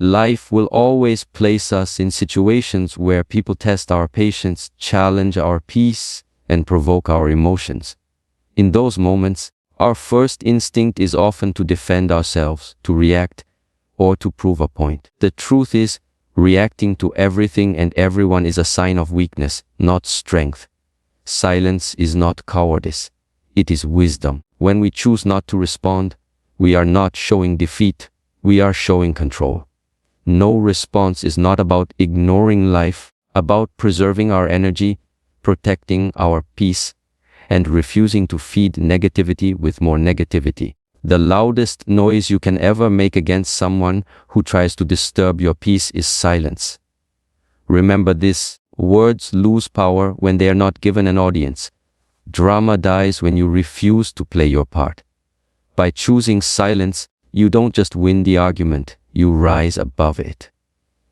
Life will always place us in situations where people test our patience, challenge our peace, and provoke our emotions. In those moments, our first instinct is often to defend ourselves, to react, or to prove a point. The truth is, reacting to everything and everyone is a sign of weakness, not strength. Silence is not cowardice. It is wisdom. When we choose not to respond, we are not showing defeat, we are showing control. No response is not about ignoring life, about preserving our energy, protecting our peace, and refusing to feed negativity with more negativity. The loudest noise you can ever make against someone who tries to disturb your peace is silence. Remember this, words lose power when they are not given an audience. Drama dies when you refuse to play your part. By choosing silence, you don't just win the argument, you rise above it.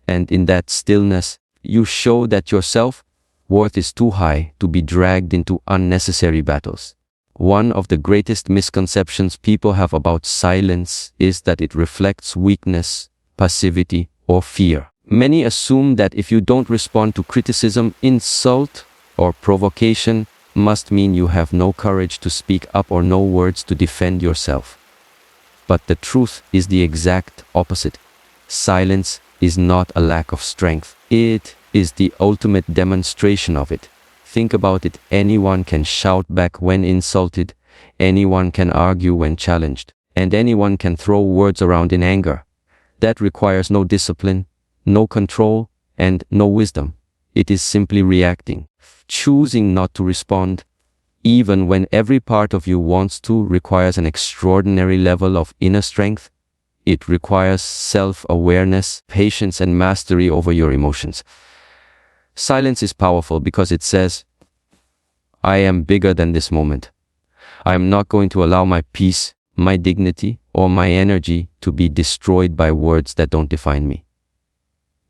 And in that stillness, you show that your self-worth is too high to be dragged into unnecessary battles. One of the greatest misconceptions people have about silence is that it reflects weakness, passivity, or fear. Many assume that if you don't respond to criticism, insult, or provocation, must mean you have no courage to speak up or no words to defend yourself. But the truth is the exact opposite. Silence is not a lack of strength. It is the ultimate demonstration of it. Think about it. Anyone can shout back when insulted, anyone can argue when challenged, and anyone can throw words around in anger. That requires no discipline, no control, and no wisdom. It is simply reacting, choosing not to respond, even when every part of you wants to, requires an extraordinary level of inner strength. It requires self-awareness, patience, and mastery over your emotions. Silence is powerful because it says, I am bigger than this moment. I am not going to allow my peace, my dignity, or my energy to be destroyed by words that don't define me.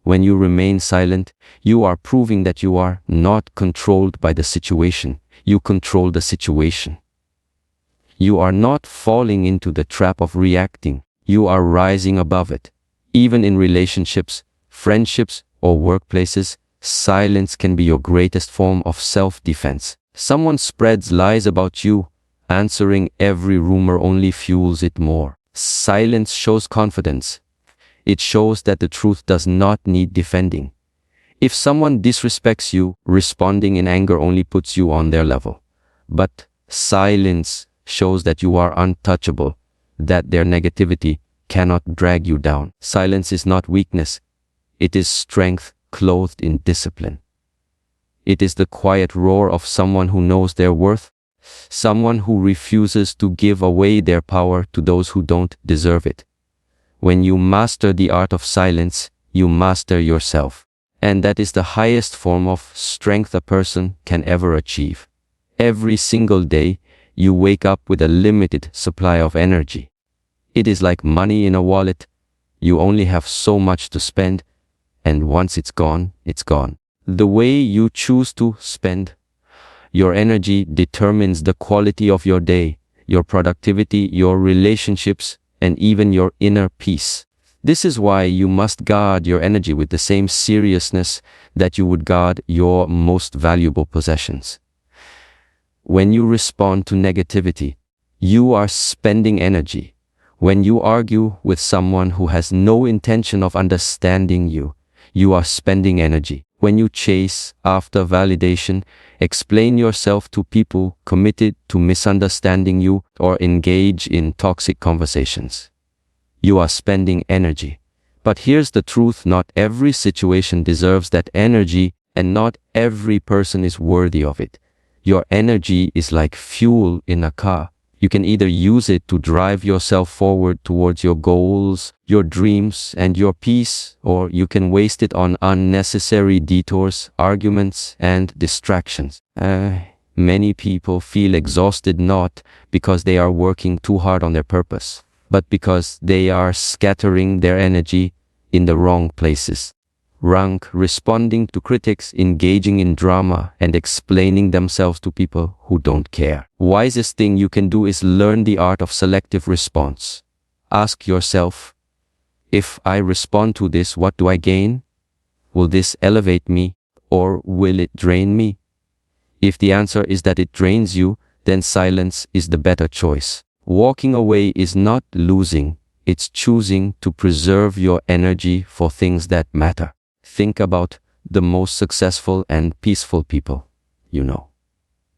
When you remain silent, you are proving that you are not controlled by the situation. You control the situation. You are not falling into the trap of reacting. You are rising above it. Even in relationships, friendships, or workplaces, silence can be your greatest form of self-defense. Someone spreads lies about you. Answering every rumor only fuels it more. Silence shows confidence. It shows that the truth does not need defending. If someone disrespects you, responding in anger only puts you on their level. But silence shows that you are untouchable, that their negativity cannot drag you down. Silence is not weakness. It is strength clothed in discipline. It is the quiet roar of someone who knows their worth, someone who refuses to give away their power to those who don't deserve it. When you master the art of silence, you master yourself. And that is the highest form of strength a person can ever achieve. Every single day, you wake up with a limited supply of energy. It is like money in a wallet. You only have so much to spend, and once it's gone, it's gone. The way you choose to spend your energy determines the quality of your day, your productivity, your relationships, and even your inner peace. This is why you must guard your energy with the same seriousness that you would guard your most valuable possessions. When you respond to negativity, you are spending energy. When you argue with someone who has no intention of understanding you, you are spending energy. When you chase after validation, explain yourself to people committed to misunderstanding you, or engage in toxic conversations, you are spending energy. But here's the truth: not every situation deserves that energy, and not every person is worthy of it. Your energy is like fuel in a car. You can either use it to drive yourself forward towards your goals, your dreams, and your peace, or you can waste it on unnecessary detours, arguments, and distractions. Many people feel exhausted not because they are working too hard on their purpose, but because they are scattering their energy in the wrong places. Responding to critics, engaging in drama, and explaining themselves to people who don't care. Wisest thing you can do is learn the art of selective response. Ask yourself, If I respond to this, what do I gain? Will this elevate me, or will it drain me? If the answer is that it drains you, then silence is the better choice. Walking away is not losing, it's choosing to preserve your energy for things that matter. Think about the most successful and peaceful people you know.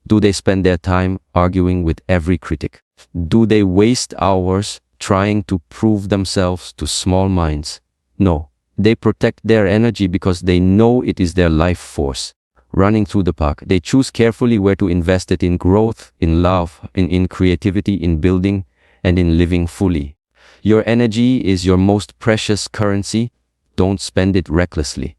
Do they spend their time arguing with every critic? Do they waste hours trying to prove themselves to small minds? No. They protect their energy because they know it is their life force. Running through the park, they choose carefully where to invest it: in growth, in love, in creativity, in building, and in living fully. Your energy is your most precious currency. Don't spend it recklessly.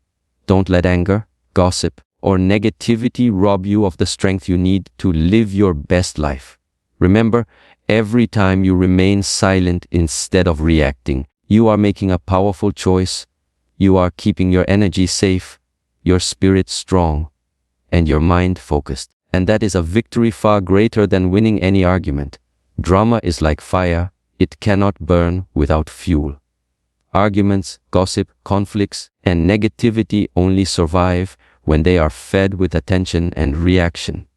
Don't let anger, gossip, or negativity rob you of the strength you need to live your best life. Remember, every time you remain silent instead of reacting, you are making a powerful choice. You are keeping your energy safe, your spirit strong, and your mind focused. And that is a victory far greater than winning any argument. Drama is like fire, it cannot burn without fuel. Arguments, gossip, conflicts, and negativity only survive when they are fed with attention and reaction.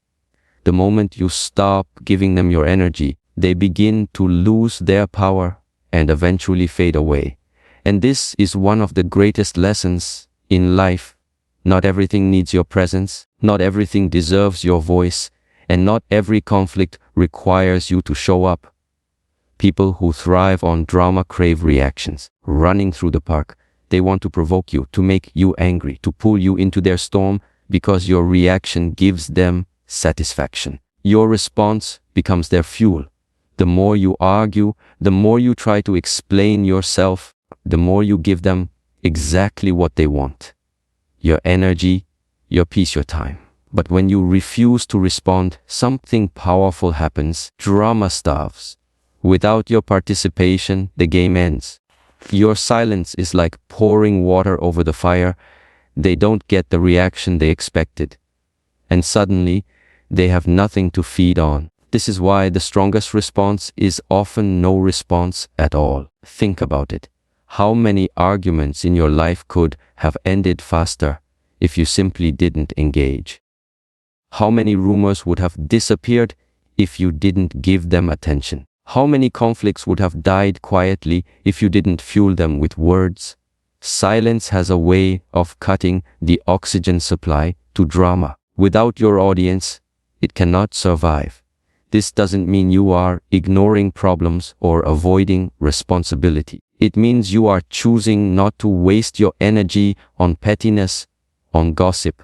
The moment you stop giving them your energy, they begin to lose their power and eventually fade away. And this is one of the greatest lessons in life. Not everything needs your presence, not everything deserves your voice, and not every conflict requires you to show up. People who thrive on drama crave reactions. Running through the park, they want to provoke you, to make you angry, to pull you into their storm, because your reaction gives them satisfaction. Your response becomes their fuel. The more you argue, the more you try to explain yourself, the more you give them exactly what they want. Your energy, your peace, your time. But when you refuse to respond, something powerful happens. Drama starves. Without your participation, the game ends. Your silence is like pouring water over the fire. They don't get the reaction they expected. And suddenly, they have nothing to feed on. This is why the strongest response is often no response at all. Think about it. How many arguments in your life could have ended faster if you simply didn't engage? How many rumors would have disappeared if you didn't give them attention? How many conflicts would have died quietly if you didn't fuel them with words? Silence has a way of cutting the oxygen supply to drama. Without your audience, it cannot survive. This doesn't mean you are ignoring problems or avoiding responsibility. It means you are choosing not to waste your energy on pettiness, on gossip,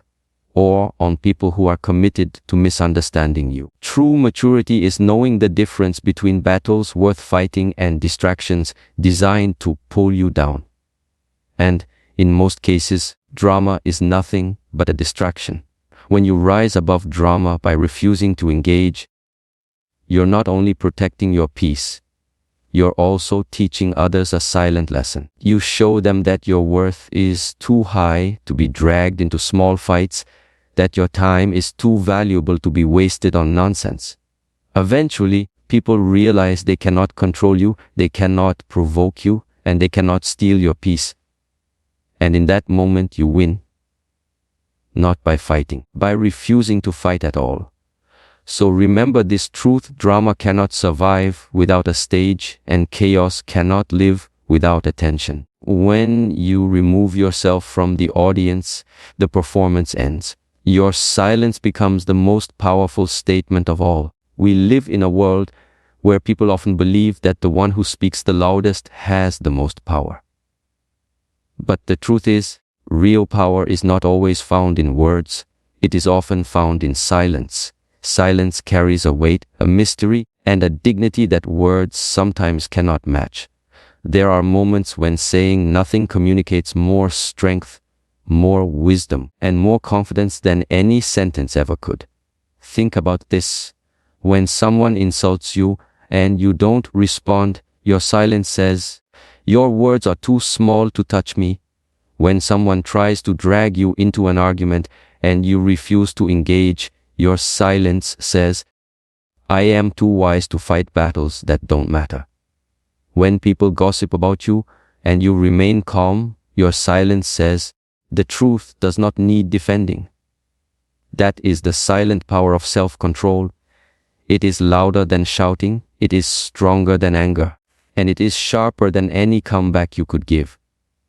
or on people who are committed to misunderstanding you. True maturity is knowing the difference between battles worth fighting and distractions designed to pull you down. And, in most cases, drama is nothing but a distraction. When you rise above drama by refusing to engage, you're not only protecting your peace, you're also teaching others a silent lesson. You show them that your worth is too high to be dragged into small fights, that your time is too valuable to be wasted on nonsense. Eventually, people realize they cannot control you, they cannot provoke you, and they cannot steal your peace. And in that moment you win. Not by fighting, by refusing to fight at all. So remember this truth: drama cannot survive without a stage, and chaos cannot live without attention. When you remove yourself from the audience, the performance ends. Your silence becomes the most powerful statement of all. We live in a world where people often believe that the one who speaks the loudest has the most power. But the truth is, real power is not always found in words. It is often found in silence. Silence carries a weight, a mystery, and a dignity that words sometimes cannot match. There are moments when saying nothing communicates more strength, more wisdom, and more confidence than any sentence ever could. Think about this. When someone insults you and you don't respond, your silence says, "Your words are too small to touch me." When someone tries to drag you into an argument and you refuse to engage, your silence says, "I am too wise to fight battles that don't matter." When people gossip about you, and you remain calm, your silence says, the truth does not need defending. That is the silent power of self-control. It is louder than shouting, it is stronger than anger, and it is sharper than any comeback you could give.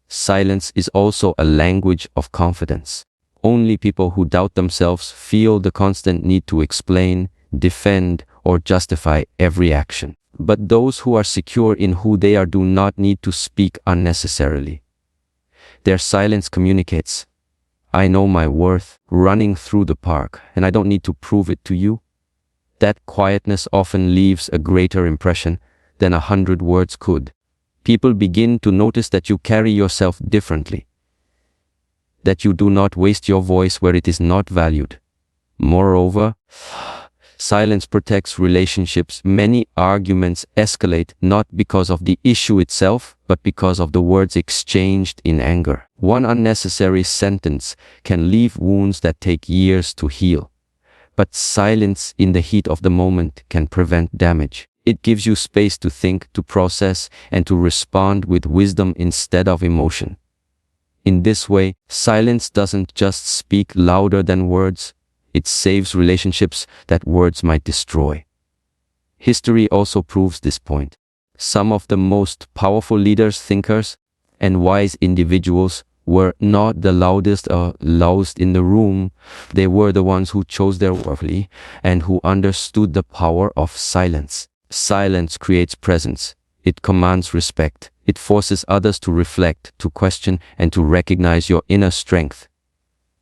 Silence is also a language of confidence. Only people who doubt themselves feel the constant need to explain, defend, or justify every action. But those who are secure in who they are do not need to speak unnecessarily. Their silence communicates, I know my worth, running through the park, and I don't need to prove it to you. That quietness often leaves a greater impression than 100 words could. People begin to notice that you carry yourself differently, that you do not waste your voice where it is not valued. Moreover, silence protects relationships. Many arguments escalate not because of the issue itself, but because of the words exchanged in anger. One unnecessary sentence can leave wounds that take years to heal. But silence in the heat of the moment can prevent damage. It gives you space to think, to process, and to respond with wisdom instead of emotion. In this way, silence doesn't just speak louder than words, it saves relationships that words might destroy. History also proves this point. Some of the most powerful leaders, thinkers, and wise individuals were not the loudest or loudest in the room. They were the ones who chose their worthy and who understood the power of silence. Silence creates presence. It commands respect. It forces others to reflect, to question, and to recognize your inner strength.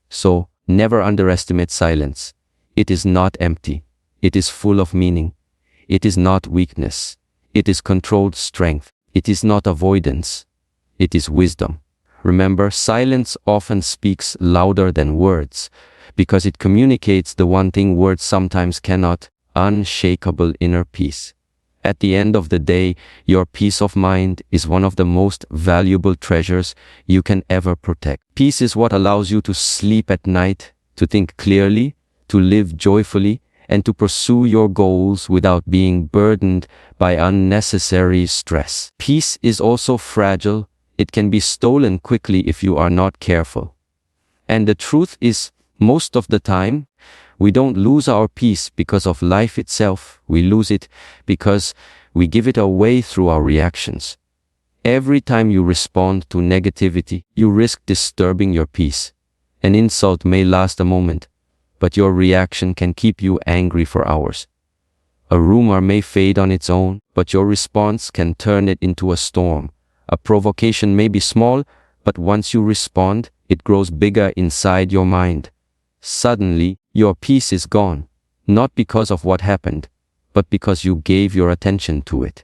So, never underestimate silence. It is not empty. It is full of meaning. It is not weakness. It is controlled strength. It is not avoidance. It is wisdom. Remember, silence often speaks louder than words, because it communicates the one thing words sometimes cannot: unshakable inner peace. At the end of the day, your peace of mind is one of the most valuable treasures you can ever protect. Peace is what allows you to sleep at night, to think clearly, to live joyfully, and to pursue your goals without being burdened by unnecessary stress. Peace is also fragile. It can be stolen quickly if you are not careful. And the truth is, most of the time, we don't lose our peace because of life itself. We lose it because we give it away through our reactions. Every time you respond to negativity, you risk disturbing your peace. An insult may last a moment, but your reaction can keep you angry for hours. A rumor may fade on its own, but your response can turn it into a storm. A provocation may be small, but once you respond, it grows bigger inside your mind. Suddenly, your peace is gone, not because of what happened, but because you gave your attention to it.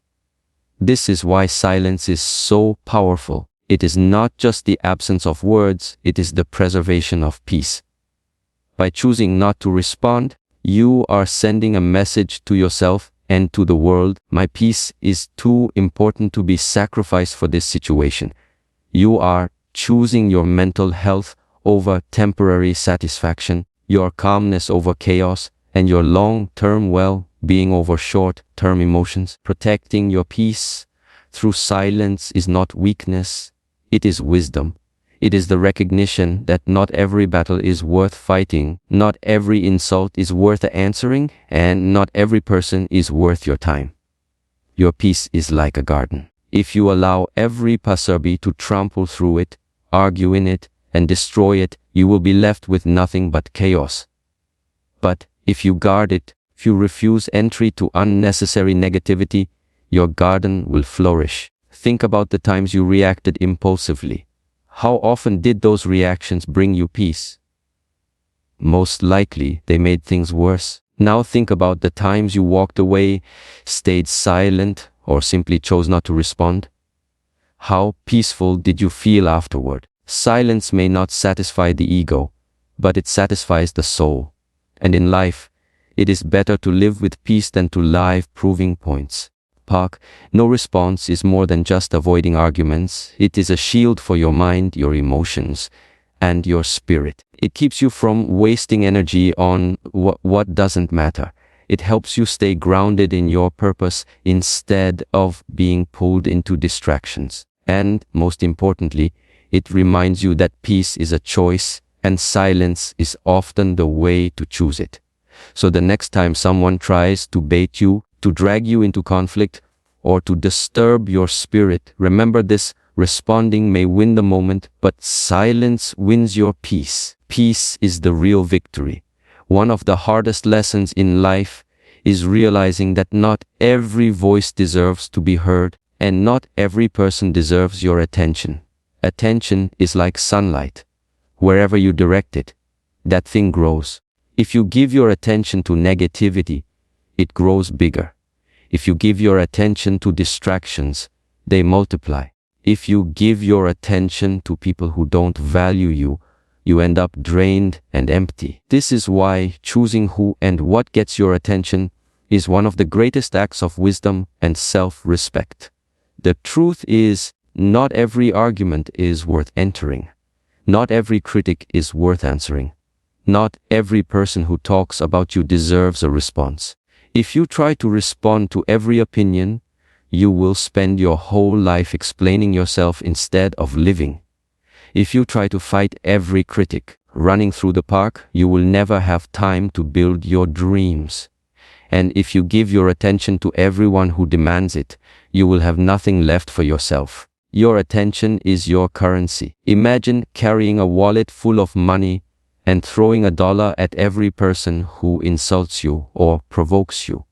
This is why silence is so powerful. It is not just the absence of words, it is the preservation of peace. By choosing not to respond, you are sending a message to yourself and to the world: my peace is too important to be sacrificed for this situation. You are choosing your mental health over temporary satisfaction, your calmness over chaos, and your long-term well-being over short-term emotions. Protecting your peace through silence is not weakness, it is wisdom. It is the recognition that not every battle is worth fighting, not every insult is worth answering, and not every person is worth your time. Your peace is like a garden. If you allow every passerby to trample through it, argue in it, and destroy it, you will be left with nothing but chaos. But if you guard it, if you refuse entry to unnecessary negativity, your garden will flourish. Think about the times you reacted impulsively. How often did those reactions bring you peace? Most likely, they made things worse. Now think about the times you walked away, stayed silent, or simply chose not to respond. How peaceful did you feel afterward? Silence may not satisfy the ego, but it satisfies the soul. And in life, it is better to live with peace than to live proving points. No response is more than just avoiding arguments. It is a shield for your mind, your emotions, and your spirit. It keeps you from wasting energy on what doesn't matter. It helps you stay grounded in your purpose instead of being pulled into distractions. And, most importantly, it reminds you that peace is a choice and silence is often the way to choose it. So the next time someone tries to bait you, to drag you into conflict, or to disturb your spirit, remember this: responding may win the moment, but silence wins your peace. Peace is the real victory. One of the hardest lessons in life is realizing that not every voice deserves to be heard, and not every person deserves your attention. Attention is like sunlight. Wherever you direct it, that thing grows. If you give your attention to negativity, it grows bigger. If you give your attention to distractions, they multiply. If you give your attention to people who don't value you, you end up drained and empty. This is why choosing who and what gets your attention is one of the greatest acts of wisdom and self-respect. The truth is, not every argument is worth entering. Not every critic is worth answering. Not every person who talks about you deserves a response. If you try to respond to every opinion, you will spend your whole life explaining yourself instead of living. If you try to fight every critic running through the park, you will never have time to build your dreams. And if you give your attention to everyone who demands it, you will have nothing left for yourself. Your attention is your currency. Imagine carrying a wallet full of money and throwing $1 at every person who insults you or provokes you.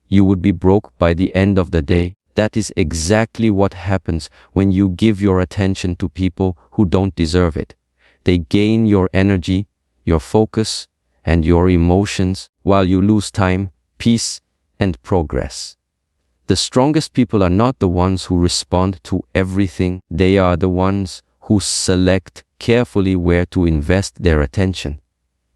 You would be broke by the end of the day. That is exactly what happens when you give your attention to people who don't deserve it. They gain your energy, your focus, and your emotions, while you lose time, peace, and progress. The strongest people are not the ones who respond to everything. They are the ones who select carefully where to invest their attention.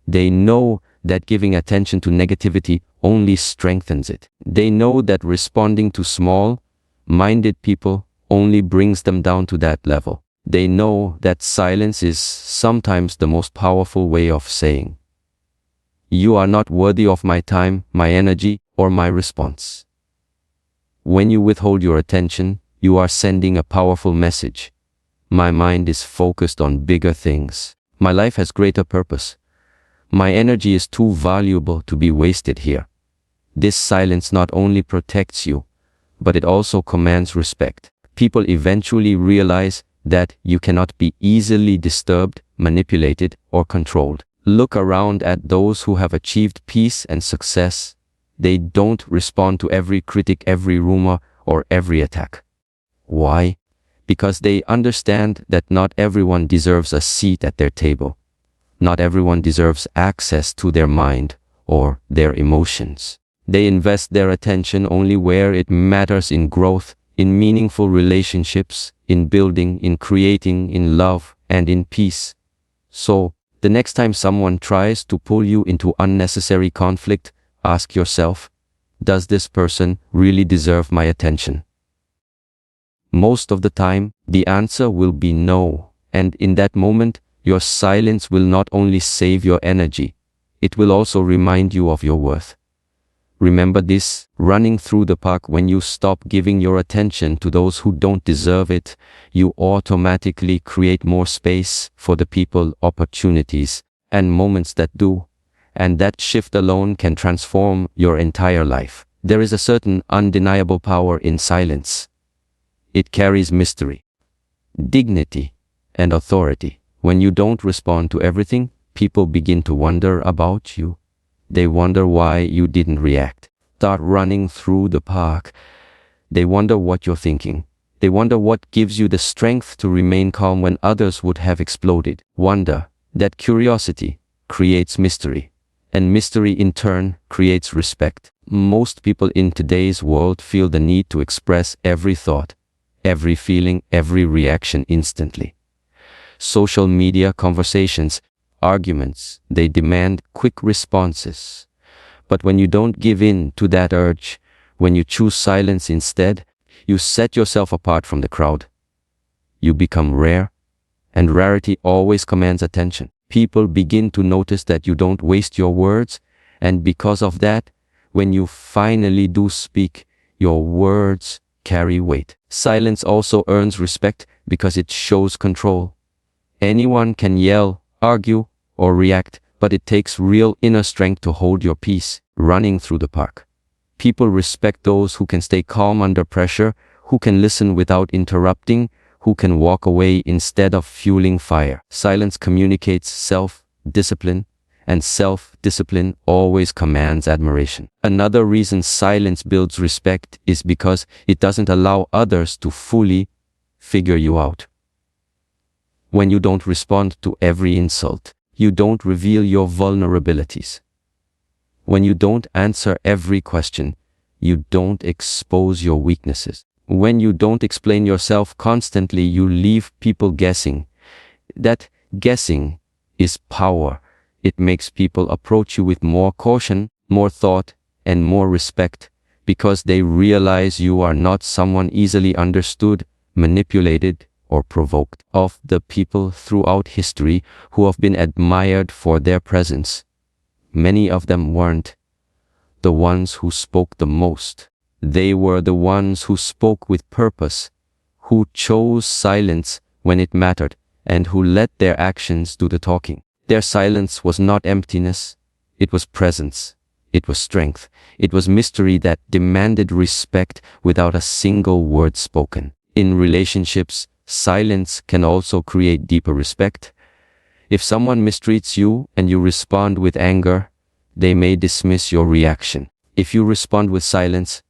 They know that giving attention to negativity only strengthens it. They know that responding to small-minded people only brings them down to that level. They know that silence is sometimes the most powerful way of saying, "You are not worthy of my time, my energy, or my response." When you withhold your attention, you are sending a powerful message. My mind is focused on bigger things. My life has greater purpose. My energy is too valuable to be wasted here. This silence not only protects you, but it also commands respect. People eventually realize that you cannot be easily disturbed, manipulated, or controlled. Look around at those who have achieved peace and success. They don't respond to every critic, every rumor, or every attack. Why? Because they understand that not everyone deserves a seat at their table. Not everyone deserves access to their mind or their emotions. They invest their attention only where it matters: in growth, in meaningful relationships, in building, in creating, in love, and in peace. So, the next time someone tries to pull you into unnecessary conflict, ask yourself, does this person really deserve my attention? Most of the time, the answer will be no. And in that moment, your silence will not only save your energy, it will also remind you of your worth. Remember this: running through the park, when you stop giving your attention to those who don't deserve it, you automatically create more space for the people, opportunities, and moments that do. And that shift alone can transform your entire life. There is a certain undeniable power in silence. It carries mystery, dignity, and authority. When you don't respond to everything, people begin to wonder about you. They wonder why you didn't react. Start running through the park. They wonder what you're thinking. They wonder what gives you the strength to remain calm when others would have exploded. Wonder, that curiosity, creates mystery. And mystery in turn creates respect. Most people in today's world feel the need to express every thought, every feeling, every reaction instantly. Social media, conversations, arguments, they demand quick responses. But when you don't give in to that urge, when you choose silence instead, you set yourself apart from the crowd. You become rare, and rarity always commands attention. People begin to notice that you don't waste your words, and because of that, when you finally do speak, your words carry weight. Silence also earns respect because it shows control. Anyone can yell, argue, or react, but it takes real inner strength to hold your peace, running through the park. People respect those who can stay calm under pressure, who can listen without interrupting, who can walk away instead of fueling fire. Silence communicates self-discipline, and self-discipline always commands admiration. Another reason silence builds respect is because it doesn't allow others to fully figure you out. When you don't respond to every insult, you don't reveal your vulnerabilities. When you don't answer every question, you don't expose your weaknesses. When you don't explain yourself constantly, you leave people guessing. That guessing is power. It makes people approach you with more caution, more thought, and more respect, because they realize you are not someone easily understood, manipulated, or provoked. Of the people throughout history who have been admired for their presence, many of them weren't the ones who spoke the most. They were the ones who spoke with purpose, who chose silence when it mattered, and who let their actions do the talking. Their silence was not emptiness, it was presence, it was strength, it was mystery that demanded respect without a single word spoken. In relationships, silence can also create deeper respect. If someone mistreats you and you respond with anger, they may dismiss your reaction. If you respond with silence,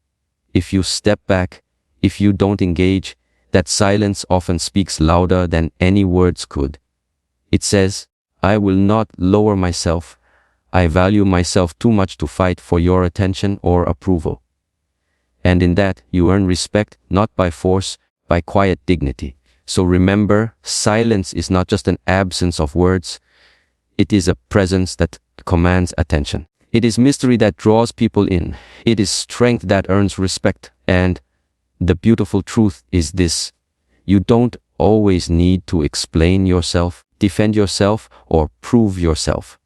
if you step back, if you don't engage, that silence often speaks louder than any words could. It says, I will not lower myself. I value myself too much to fight for your attention or approval. And in that, you earn respect, not by force, by quiet dignity. So remember, silence is not just an absence of words. It is a presence that commands attention. It is mystery that draws people in. It is strength that earns respect. And the beautiful truth is this: you don't always need to explain yourself, defend yourself, or prove yourself.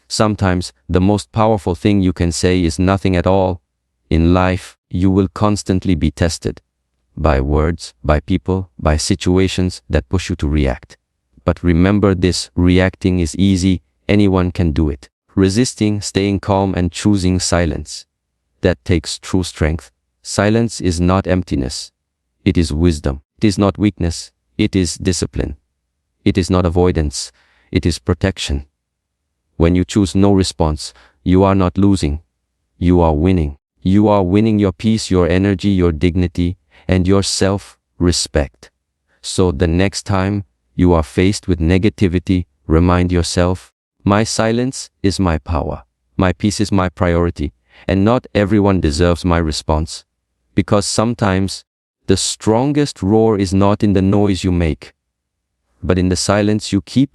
Sometimes the most powerful thing you can say is nothing at all. In life, you will constantly be tested by words, by people, by situations that push you to react. But remember this: reacting is easy, anyone can do it. Resisting, staying calm, and choosing silence, that takes true strength. Silence is not emptiness. It is wisdom. It is not weakness. It is discipline. It is not avoidance. It is protection. When you choose no response, you are not losing. You are winning. You are winning your peace, your energy, your dignity, and your self-respect. So the next time you are faced with negativity, remind yourself, my silence is my power. My peace is my priority. And not everyone deserves my response. Because sometimes the strongest roar is not in the noise you make, but in the silence you keep.